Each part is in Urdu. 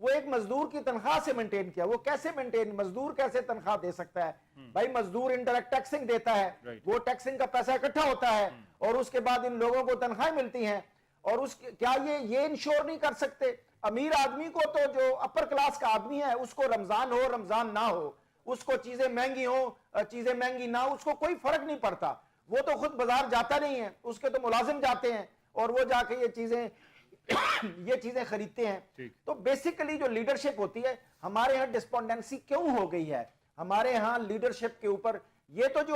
وہ ایک مزدور کی تنخواہ سے مینٹین کیا. وہ کیسے مینٹین, مزدور کیسے تنخواہ دے سکتا ہے؟ بھائی مزدور انڈائریکٹ ٹیکسنگ دیتا ہے, وہ ٹیکسنگ کا پیسہ اکٹھا ہوتا ہے اور اس کے بعد ان لوگوں کو تنخواہیں ملتی ہیں. اور کیا یہ انشور نہیں کر سکتے؟ امیر آدمی کو تو, جو اپر کلاس کا آدمی ہے, اس کو رمضان ہو رمضان نہ ہو, اس کو چیزیں مہنگی ہوں چیزیں مہنگی نہ ہو, اس کو کوئی فرق نہیں پڑتا. وہ تو خود بازار جاتا نہیں ہے, اس کے تو ملازم جاتے ہیں اور وہ جا کے یہ چیزیں خریدتے ہیں. تو بیسیکلی جو لیڈرشپ ہوتی ہے, ہمارے ہاں ڈسپونڈنسی کیوں ہو گئی ہے ہمارے ہاں لیڈرشپ کے اوپر؟ یہ تو جو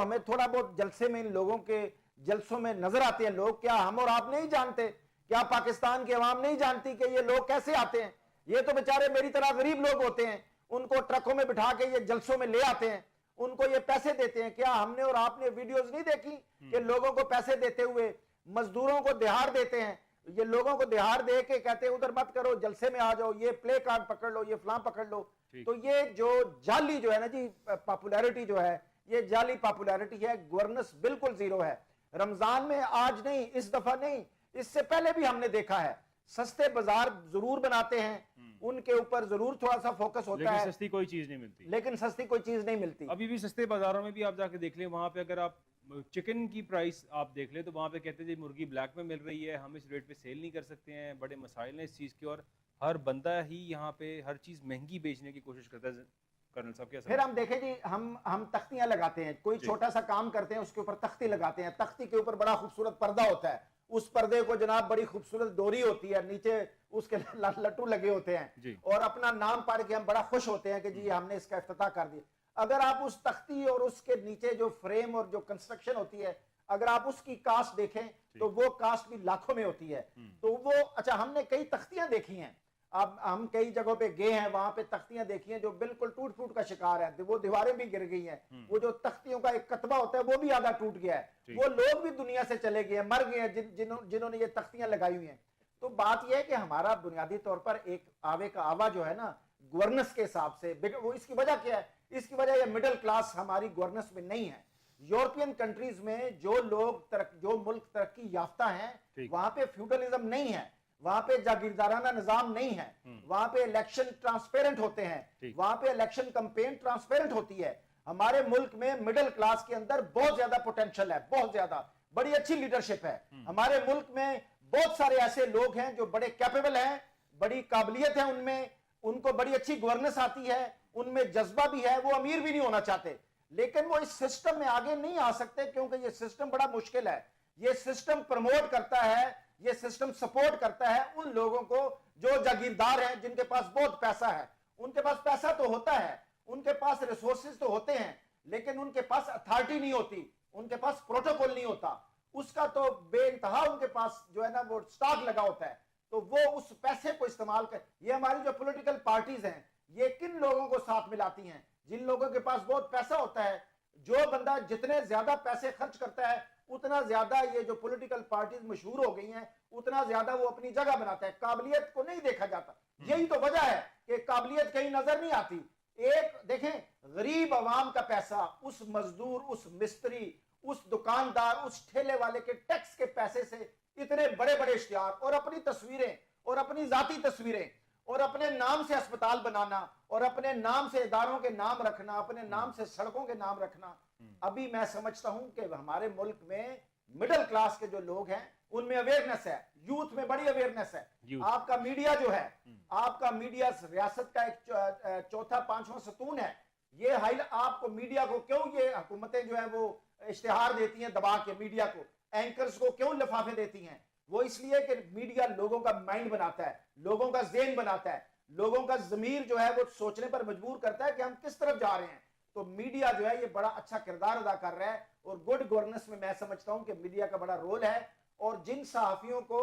ہمیں تھوڑا بہت جلسے میں, ان لوگوں کے جلسوں میں نظر آتے ہیں لوگ, کیا ہم اور آپ نہیں جانتے؟ کیا پاکستان کی عوام نہیں جانتی کہ یہ لوگ کیسے آتے ہیں؟ یہ تو بیچارے میری طرح غریب لوگ ہوتے ہیں, ان کو ٹرکوں میں بٹھا کے یہ جلسوں میں لے آتے ہیں, ان کو یہ پیسے دیتے ہیں. کیا ہم نے اور آپ نے ویڈیوز نہیں دیکھی کہ لوگوں کو پیسے دیتے ہوئے, مزدوروں کو دہاڑ دیتے ہیں, یہ لوگوں کو دہاڑ دے کے کہتے ہیں ادھر مت کرو, جلسے میں آ جاؤ, یہ پلے کارڈ پکڑ لو, یہ فلاں پکڑ لو. تو یہ جو جعلی جو ہے نا جی پاپولیرٹی جو ہے, یہ جعلی پاپولیرٹی ہے, گورننس بالکل زیرو ہے. رمضان میں آج نہیں, اس دفعہ نہیں, اس سے پہلے بھی ہم نے دیکھا ہے سستے بازار ضرور بناتے ہیں, ان کے اوپر ضرور تھوڑا سا فوکس ہوتا ہے, لیکن سستی کوئی چیز نہیں ملتی. لیکن سستی کوئی چیز نہیں ملتی. ابھی بھی سستے بازاروں میں بھی آپ جا کے دیکھ لیں, وہاں پہ اگر آپ چکن کی پرائس آپ دیکھ لیں تو وہاں پہ کہتے ہیں جی مرغی بلیک میں مل رہی ہے, ہم اس ریٹ پہ سیل نہیں کر سکتے ہیں. بڑے مسائل ہیں اس چیز کے, اور ہر بندہ ہی یہاں پہ ہر چیز مہنگی بیچنے کی کوشش کرتا ہے. کرنل صاحب کیا پھر ہم دیکھیں جی, ہم تختیاں لگاتے ہیں, کوئی چھوٹا سا کام کرتے ہیں, اس کے اوپر تختی لگاتے ہیں, تختی کے اوپر بڑا خوبصورت پردہ ہوتا ہے, اس پردے کو جناب بڑی خوبصورت ڈوری ہوتی ہے, نیچے اس کے لٹو لگے ہوتے ہیں, اور اپنا نام پڑھ کے ہم بڑا خوش ہوتے ہیں کہ جی ہم نے اس کا افتتاح کر دیا. اگر آپ اس تختی اور اس کے نیچے جو فریم اور جو کنسٹرکشن ہوتی ہے, اگر آپ اس کی کاسٹ دیکھیں تو وہ کاسٹ بھی لاکھوں میں ہوتی ہے. تو وہ اچھا, ہم نے کئی تختیاں دیکھی ہیں, اب ہم کئی جگہوں پہ گئے ہیں, وہاں پہ تختیاں دیکھی ہیں جو بالکل ٹوٹ پھوٹ کا شکار ہیں, وہ دیواریں بھی گر گئی ہیں, وہ جو تختیوں کا ایک کتبہ ہوتا ہے وہ بھی آدھا ٹوٹ گیا ہے, وہ لوگ بھی دنیا سے چلے گئے ہیں, مر گئے ہیں جنہوں نے یہ تختیاں لگائی ہوئی ہیں. تو بات یہ ہے کہ ہمارا بنیادی طور پر ایک آوے کا آوا جو ہے نا گورننس کے حساب سے, وہ اس کی وجہ کیا ہے؟ اس کی وجہ یہ مڈل کلاس ہماری گورننس میں نہیں ہے. یورپین کنٹریز میں جو ملک ترقی یافتہ ہیں, وہاں پہ فیوڈلزم نہیں ہے, وہاں پہ جاگیردارانہ نظام نہیں ہے, وہاں پہ الیکشن ٹرانسپیرنٹ ہوتے ہیں, وہاں پہ الیکشن کمپین ٹرانسپیرنٹ ہوتی ہے. ہمارے ملک میں مڈل کلاس کے اندر بہت زیادہ پوٹینشل ہے, بہت زیادہ, بڑی اچھی لیڈرشپ ہے. ہمارے ملک میں بہت سارے ایسے لوگ ہیں جو بڑے کیپیبل ہیں, بڑی قابلیت ہے ان میں, ان کو بڑی اچھی گورننس آتی ہے, ان میں جذبہ بھی ہے, وہ امیر بھی نہیں ہونا چاہتے, لیکن وہ اس سسٹم میں آگے نہیں آ سکتے کیونکہ یہ سسٹم بڑا مشکل ہے. یہ سسٹم پروموٹ کرتا ہے, یہ سسٹم سپورٹ کرتا ہے ان لوگوں کو جو جاگیردار ہیں, جن کے پاس بہت پیسہ ہے. ان کے پاس پیسہ تو ہوتا ہے, ان کے پاس ریسورسز تو ہوتے ہیں, لیکن ان کے پاس اتھارٹی نہیں ہوتی, ان کے پاس پروٹوکول نہیں ہوتا, اس کا تو بے انتہا ان کے پاس جو ہے نا وہ سٹاک لگا ہوتا ہے. تو وہ اس پیسے کو استعمال کر, یہ ہماری جو پولیٹیکل پارٹیز ہیں یہ کن لوگوں کو ساتھ ملاتی ہیں؟ جن لوگوں کے پاس بہت پیسہ ہوتا ہے. جو بندہ جتنے زیادہ پیسے خرچ کرتا ہے اتنا زیادہ یہ جو پولیٹیکل پارٹیز مشہور ہو گئی ہیں, اتنا زیادہ وہ اپنی جگہ بناتا ہے, قابلیت کو نہیں دیکھا جاتا. یہی تو وجہ ہے کہ قابلیت کہیں نظر نہیں آتی. ایک دیکھیں, غریب عوام کا پیسہ, اس مزدور, اس مستری, اس دکاندار, اس ٹھیلے والے کے ٹیکس کے پیسے سے اتنے بڑے بڑے اشتہار اور اپنی تصویریں اور اپنی ذاتی تصویریں اور اپنے نام سے اسپتال بنانا اور اپنے نام سے اداروں کے نام رکھنا, اپنے نام سے سڑکوں کے نام رکھنا. ابھی میں سمجھتا ہوں کہ ہمارے ملک میں مڈل کلاس کے جو لوگ ہیں ان میں اویئرنس ہے, یوتھ میں بڑی اویئرنس ہے. آپ کا میڈیا جو ہے, آپ کا میڈیا ریاست کا ایک چوتھا پانچواں ستون ہے. یہ آپ کو میڈیا کو کیوں یہ حکومتیں جو ہے وہ اشتہار دیتی ہیں دبا کے, میڈیا کو, اینکرز کو کیوں لفافے دیتی ہیں؟ وہ اس لیے کہ میڈیا لوگوں کا مائنڈ بناتا ہے, لوگوں کا ذہن بناتا ہے, لوگوں کا ضمیر جو ہے وہ سوچنے پر مجبور کرتا ہے کہ ہم کس طرف جا رہے ہیں. تو میڈیا جو ہے یہ بڑا اچھا کردار ادا کر رہا ہے, اور گڈ گورننس میں سمجھتا ہوں کہ میڈیا کا بڑا رول ہے. اور جن صحافیوں کو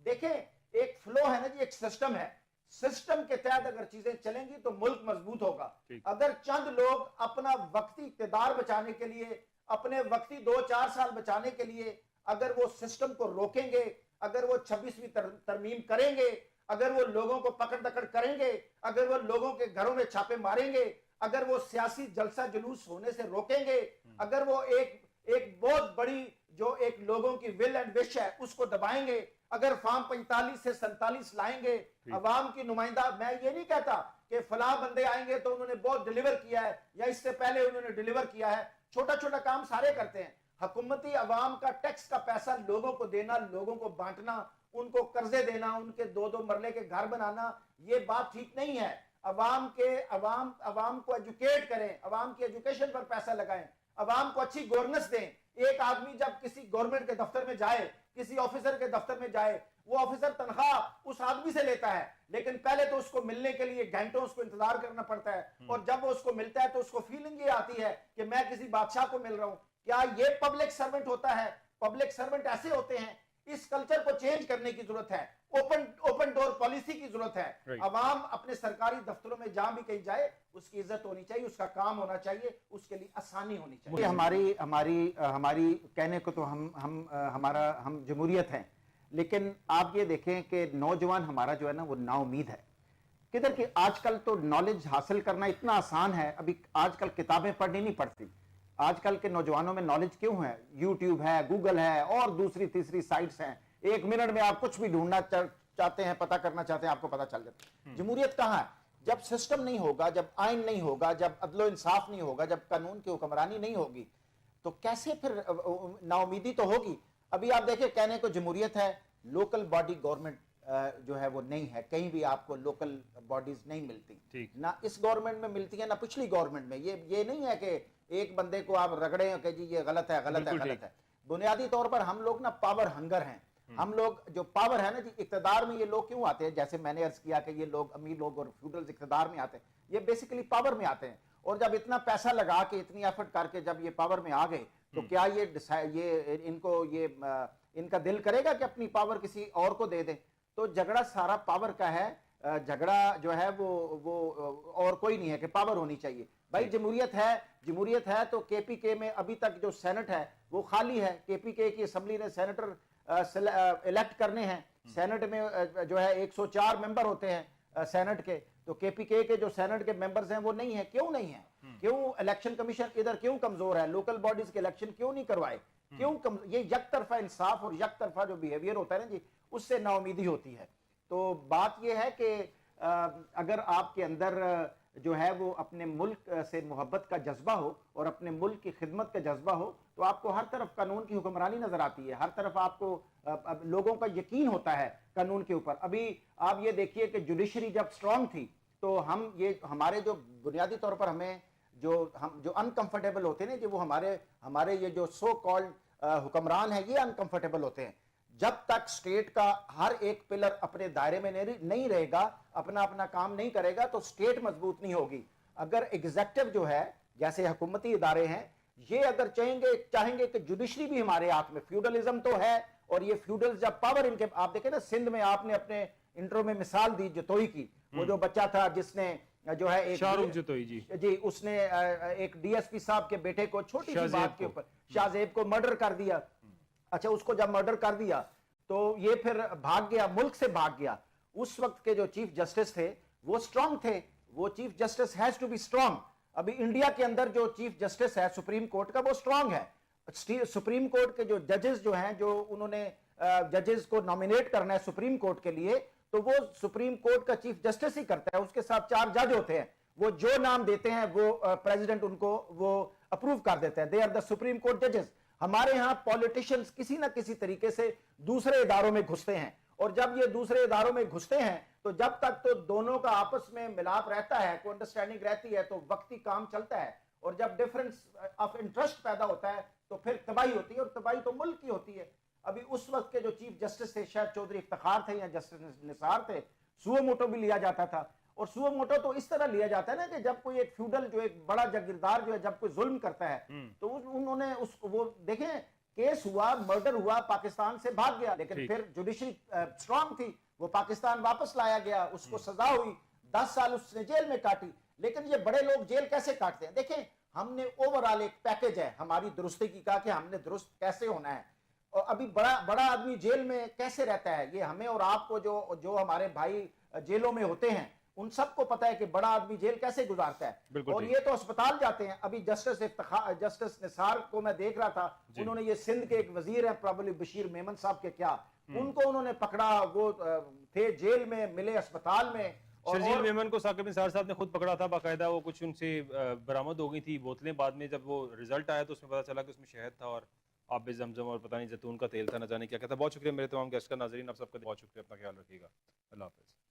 دیکھیں, ایک فلو ہے نا جی, ایک سسٹم ہے, سسٹم کے تحت اگر چیزیں چلیں گی تو ملک مضبوط ہوگا. اگر چند لوگ اپنا وقتی اقتدار بچانے کے لیے, اپنے وقتی 2-4 سال بچانے کے لیے اگر وہ سسٹم کو روکیں گے, اگر وہ 26ویں ترمیم کریں گے, اگر وہ لوگوں کو پکڑ دکڑ کریں گے, اگر وہ لوگوں کے گھروں میں چھاپے ماریں گے, اگر وہ سیاسی جلسہ جلوس ہونے سے روکیں گے, اگر وہ ایک بہت بڑی جو ایک لوگوں کی ول اینڈ وش ہے اس کو دبائیں گے, اگر فارم 45 سے 47 لائیں گے عوام کی نمائندہ، میں یہ نہیں کہتا کہ فلاں بندے آئیں گے تو انہوں نے بہت ڈیلیور کیا ہے یا اس سے پہلے انہوں نے ڈیلیور کیا ہے، چھوٹا چھوٹا کام سارے کرتے ہیں. حکومتی عوام کا ٹیکس کا پیسہ لوگوں کو دینا، لوگوں کو بانٹنا، ان کو قرضے دینا، ان کے 2 مرلے کے گھر بنانا، یہ بات ٹھیک نہیں ہے. عوام کو ایجوکیٹ کریں، عوام کی ایجوکیشن پر پیسہ لگائیں، عوام کو اچھی گورننس دیں. ایک آدمی جب کسی گورنمنٹ کے دفتر میں جائے، کسی آفیسر کے دفتر میں جائے، وہ آفیسر تنخواہ اس آدمی سے لیتا ہے، لیکن پہلے تو اس کو ملنے کے لیے گھنٹوں اس کو انتظار کرنا پڑتا ہے، اور جب وہ اس کو ملتا ہے تو اس کو فیلنگ یہ آتی ہے کہ میں کسی بادشاہ کو مل رہا ہوں. کیا یہ پبلک سرونٹ ہوتا ہے؟ پبلک سرونٹ ایسے ہوتے ہیں. اس کلچر کو چینج کرنے کی ضرورت ہے. اوپن ڈور پالیسی کی ضرورت ہے. عوام اپنے سرکاری دفتروں میں جہاں بھی کہیں جائے اس کی عزت ہونی چاہیے، اس کا کام ہونا چاہیے، اس کے لیے آسانی ہونی چاہیے. ہماری کہنے کو تو ہم جمہوریت ہیں، لیکن آپ یہ دیکھیں کہ نوجوان ہمارا جو ہے نا وہ نا امید ہے. کدھر کہ آج کل تو نالج حاصل کرنا اتنا آسان ہے. ابھی آج کل کتابیں پڑھنی نہیں پڑتی. آج کل کے نوجوانوں میں نالج کیوں ہے؟ یوٹیوب ہے، گوگل ہے، اور دوسری تیسری سائٹس ہیں. 1 منٹ میں آپ کچھ بھی ڈھونڈنا چاہتے ہیں، پتہ کرنا چاہتے ہیں، آپ کو پتہ چل جاتا ہے. جمہوریت کہاں ہے؟ جب سسٹم نہیں ہوگا، جب آئین نہیں ہوگا، جب عدل و انصاف نہیں ہوگا، جب قانون کی حکمرانی نہیں ہوگی، تو کیسے پھر نا امیدی تو ہوگی. ابھی آپ دیکھیں، کہنے کو جمہوریت ہے، لوکل باڈی گورنمنٹ جو ہے وہ نہیں ہے. کہیں بھی آپ کو لوکل باڈیز نہیں ملتی، نہ اس گورنمنٹ میں ملتی ہے نہ پچھلی گورنمنٹ میں. یہ نہیں ہے کہ ایک بندے کو آپ رگڑیں کہ جی یہ غلط ہے، غلط ہے، غلط ہے. بنیادی طور پر ہم لوگ نا پاور ہنگر ہیں. ہم لوگ جو پاور ہے نا جی، اقتدار میں یہ لوگ کیوں آتے ہیں؟ جیسے میں نے عرض کیا کہ یہ لوگ امیر لوگ اور فیوڈلز اقتدار میں آتے ہیں، یہ بیسیکلی پاور میں آتے ہیں. اور جب اتنا پیسہ لگا کے، اتنی ایفرٹ کر کے جب یہ پاور میں آ گئے، تو کیا ان کا دل کرے گا کہ اپنی پاور کسی اور کو دے دیں؟ تو جھگڑا سارا پاور کا ہے. جھگڑا جو ہے وہ اور کوئی نہیں ہے کہ پاور ہونی چاہیے. بھائی جمہوریت ہے تو کے پی کے میں ابھی تک جو سینٹ ہے وہ خالی ہے. کے پی کے کی اسمبلی نے سینیٹر الیکٹ کرنے ہیں. سینٹ میں جو ہے 104 ممبر ہوتے ہیں سینٹ کے، تو کے پی کے جو سینٹ کے ممبرز ہیں وہ نہیں ہیں. کیوں نہیں ہیں؟ کیوں الیکشن کمیشن ادھر کیوں کمزور ہے؟ لوکل باڈیز کے الیکشن کیوں نہیں کروائے؟ یہ یک طرفہ انصاف اور یک طرفہ جو بیہیویئر ہوتا ہے نا جی، اس سے نا امیدی ہوتی ہے. تو بات یہ ہے کہ اگر آپ کے اندر جو ہے وہ اپنے ملک سے محبت کا جذبہ ہو اور اپنے ملک کی خدمت کا جذبہ ہو، تو آپ کو ہر طرف قانون کی حکمرانی نظر آتی ہے. ہر طرف آپ کو لوگوں کا یقین ہوتا ہے قانون کے اوپر. ابھی آپ یہ دیکھیے کہ جوڈیشری جب سٹرونگ تھی تو ہمارے جو بنیادی طور پر ہمیں جو انکمفرٹیبل ہوتے ہیں کہ وہ ہمارے یہ جو سو کالڈ حکمران ہیں، یہ انکمفرٹیبل ہوتے ہیں. جب تک سٹیٹ کا ہر ایک پلر اپنے دائرے میں نہیں رہے گا، اپنا کام نہیں کرے گا، تو سٹیٹ مضبوط نہیں ہوگی. اگر ایگزیکٹو جو ہے، جیسے حکومتی ادارے ہیں، یہ اگر چاہیں گے کہ جوڈیشری بھی ہمارے ہاتھ میں، فیوڈلزم تو ہے، اور یہ فیوڈل جب پاور ان کے، آپ دیکھیں نا سندھ میں، آپ نے اپنے انٹرو میں مثال دی جتوئی کی، وہ جو بچہ تھا جس نے جو ہے ایک شاہ رخ جتوئی جی اس نے ایک ڈی ایس پی صاحب کے بیٹے کو چھوٹی سی بات کے اوپر، شاہ زیب کو مرڈر کر دیا. اچھا، اس کو جب مرڈر کر دیا تو یہ پھر بھاگ گیا، ملک سے بھاگ گیا. اس وقت کے جو چیف جسٹس تھے وہ سٹرونگ تھے. وہ chief justice has to be strong. ابھی انڈیا کے اندر جو چیف جسٹس ہے سپریم کورٹ کا، وہ سٹرونگ ہے. سپریم کورٹ کے جو ججز جو ہیں، جو انہوں نے ججز کو نامینیٹ کرنا ہے سپریم کورٹ کے لیے، تو وہ سپریم کورٹ کا چیف جسٹس ہی کرتا ہے. اس کے ساتھ 4 جج ہوتے ہیں. وہ جو نام دیتے ہیں وہ پریزیڈنٹ ان کو وہ اپروو کر دیتا ہے. They are the supreme court ججز. ہمارے ہاں پولیٹیشنز کسی نہ کسی طریقے سے دوسرے اداروں میں گھستے ہیں، اور جب یہ دوسرے اداروں میں گھستے ہیں تو جب تک تو دونوں کا آپس میں ملاپ رہتا ہے، کوئی انڈرسٹینڈنگ رہتی ہے، تو وقتی کام چلتا ہے. اور جب ڈیفرنس آف انٹرسٹ پیدا ہوتا ہے تو پھر تباہی ہوتی ہے، اور تباہی تو ملک کی ہوتی ہے. ابھی اس وقت کے جو چیف جسٹس تھے، شاید چودھری افتخار تھے یا جسٹس نثار تھے، سوو موٹو بھی لیا جاتا تھا. اور سوو موٹو تو اس طرح لیا جاتا ہے نا کہ جب کوئی ایک فیوڈل جو ایک بڑا جاگیردار جو ہے جب کوئی ظلم کرتا ہے تو انہوں نے وہ دیکھیں کیس ہوا، مرڈر ہوا، پاکستان سے بھاگ گیا، لیکن پھر جوڈیشری سٹرونگ تھی، وہ پاکستان واپس لایا گیا، اس کو سزا ہوئی، 10 سال اس نے جیل میں کاٹی. لیکن یہ بڑے لوگ جیل کیسے کاٹتے ہیں؟ دیکھیں، ہم نے اوورال ایک پیکج ہے ہماری درستی کی، کہا کہ ہم نے درست کیسے ہونا ہے. اور ابھی بڑا آدمی جیل میں کیسے رہتا ہے، یہ ہمیں اور آپ کو جو ہمارے بھائی جیلوں میں ہوتے ہیں ان سب کو پتا ہے کہ بڑا آدمی جیل کیسے گزارتا ہے. اور یہ تو اسپتال جاتے ہیں. ابھی جسٹس نثار کو میں دیکھ رہا تھا، انہوں نے یہ سندھ کے ایک وزیر ہیں پرابلی بشیر میمن صاحب کے، کیا ان کو انہوں نے پکڑا, وہ تھے جیل میں, ملے اسپتال میں. شرجیل میمن کو ثاقب نثار صاحب نے خود پکڑا تھا باقاعدہ, وہ کچھ ان سے برآمد ہو گئی تھی بوتلیں, بعد میں جب وہ رزلٹ آیا تو اس میں پتہ چلا کہ اس میں شہد تھا اور آب زمزم اور پتہ نہیں زیتون کا تیل تھا, نہ جانے کیا کہتا. بہت شکریہ میرے تمام گیسٹ کا. ناظرین آپ سب کا بہت شکریہ, اپنا خیال رکھیے گا, اللہ حافظ.